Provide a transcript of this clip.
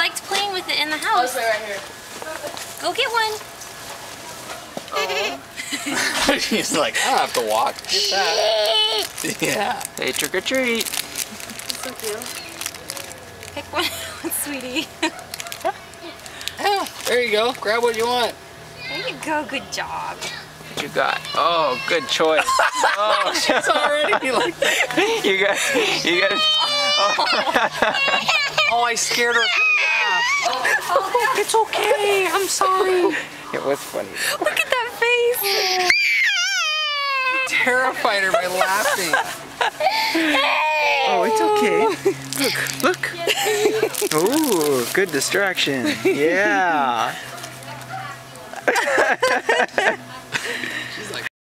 liked playing with it in the house. Oh, right here. Go get one. Oh. She's like, I don't have to walk. Get that. Yeah. Hey, trick or treat. That's so cute. Pick one, sweetie. Yeah, there you go. Grab what you want. There you go. Good job. What you got? Oh, good choice. Oh, she's already like that. You got. Oh, I scared her. Oh, it's okay. I'm sorry. It was funny. Look at that face. Terrified her by laughing. Oh, it's okay. Look. Ooh, good distraction. Yeah.